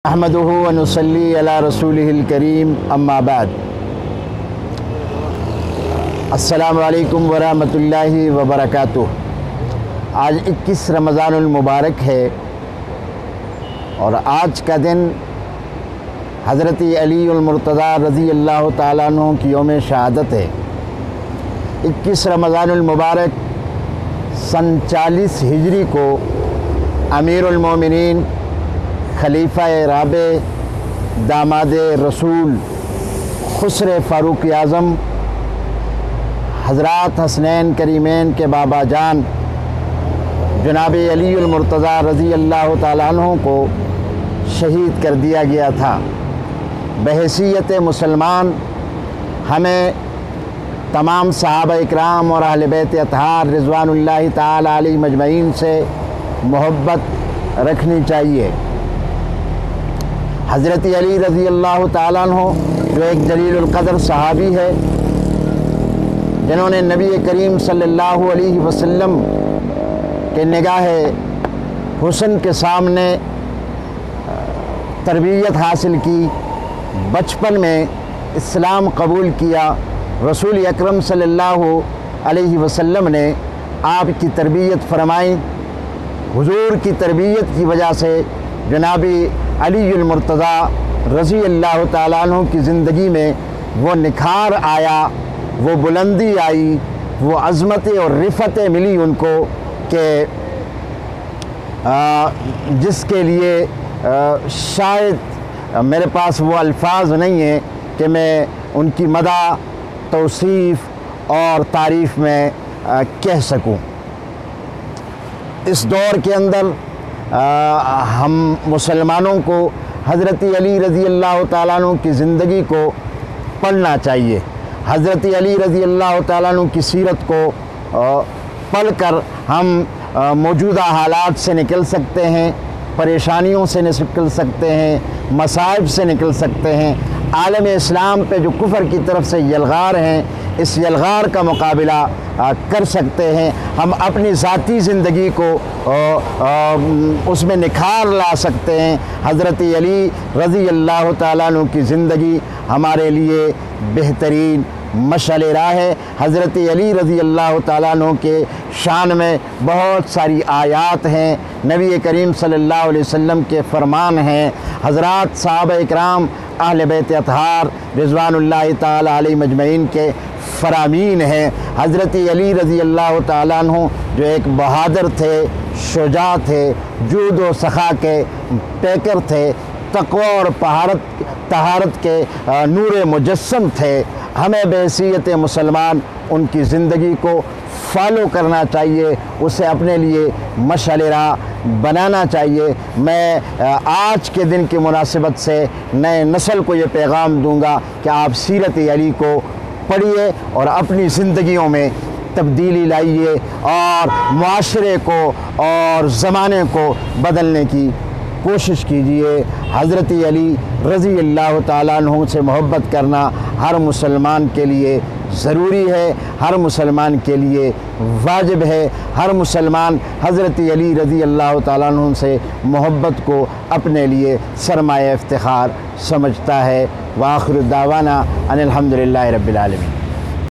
محمد ونصلی علی رسولہ الکریم اما بعد۔ السلام علیکم ورحمۃ اللہ وبرکاتہ۔ آج 21 رمضان المبارک ہے اور آج کا دن حضرت علی المرتضیٰ رضی اللہ تعالیٰ عنہ کی یوم شہادت ہے۔ 21 رمضان المبارک سن 40 ہجری کو امیر المومنین خلیفہ رابع داماد رسول خسر فاروق اعظم حضرات حسنین کریمین کے بابا جان جناب علی المرتضیٰ رضی اللہ تعالیٰ عنہ کو شہید کر دیا گیا تھا۔ بحیثیت مسلمان ہمیں تمام صحابہ اکرام اور اہل بیت اطہار رضوان اللہ تعالی علیہ مجمعین سے محبت رکھنی چاہیے۔ حضرت علی رضی اللہ تعالیٰ عنہ جو ایک جلیل القدر صحابی ہے، جنہوں نے نبی کریم صلی اللہ علیہ وسلم کے نگاہ حسن کے سامنے تربیت حاصل کی، بچپن میں اسلام قبول کیا، رسول اکرم صلی اللہ علیہ وسلم نے آپ کی تربیت فرمائی۔ حضور کی تربیت کی وجہ سے جناب علی المرتضیٰ رضی اللہ تعالیٰ عنہ کی زندگی میں وہ نکھار آیا، وہ بلندی آئی، وہ عظمتیں اور رفتیں ملی ان کو کہ جس کے لیے شاید میرے پاس وہ الفاظ نہیں ہیں کہ میں ان کی مدح، توصیف اور تعریف میں کہہ سکوں۔ اس دور کے اندر ہم مسلمانوں کو حضرت علی رضی اللہ تعالیٰ عنہ کی زندگی کو پڑھنا چاہیے۔ حضرت علی رضی اللہ تعالیٰ عنہ کی سیرت کو پڑھ کر ہم موجودہ حالات سے نکل سکتے ہیں، پریشانیوں سے نکل سکتے ہیں، مصائب سے نکل سکتے ہیں۔ عالم اسلام پہ جو کفر کی طرف سے یلغار ہیں، اس یلغار کا مقابلہ کر سکتے ہیں۔ ہم اپنی ذاتی زندگی کو اس میں نکھار لا سکتے ہیں۔ حضرت علی رضی اللہ تعالیٰ عنہ کی زندگی ہمارے لیے بہترین مشعل راہ ہے۔ حضرت علی رضی اللہ تعالیٰ عنہ کے شان میں بہت ساری آیات ہیں، نبی کریم صلی اللہ علیہ وسلم کے فرمان ہیں، حضرات صحابہ اکرام اہل بیت اطہار رضوان اللہ تعالی علیہ مجمعین کے فرامین ہیں۔ حضرت علی رضی اللہ تعالیٰ عنہ جو ایک بہادر تھے، شجاع تھے، جود و سخا کے پیکر تھے، تقوی اور طہارت کے نور مجسم تھے۔ ہمیں بحیثیت مسلمان ان کی زندگی کو فالو کرنا چاہیے، اسے اپنے لیے مشعل راہ بنانا چاہیے۔ میں آج کے دن کی مناسبت سے نئے نسل کو یہ پیغام دوں گا کہ آپ سیرت علی کو پڑھیے اور اپنی زندگیوں میں تبدیلی لائیے اور معاشرے کو اور زمانے کو بدلنے کی کوشش کیجیے۔ حضرت علی رضی اللہ تعالیٰ عنہ سے محبت کرنا ہر مسلمان کے لیے ضروری ہے، ہر مسلمان کے لیے واجب ہے۔ ہر مسلمان حضرت علی رضی اللہ تعالیٰ عنہ سے محبت کو اپنے لیے سرمایہ افتخار سمجھتا ہے۔ وآخر دعوانا ان الحمدللہ رب العالمین۔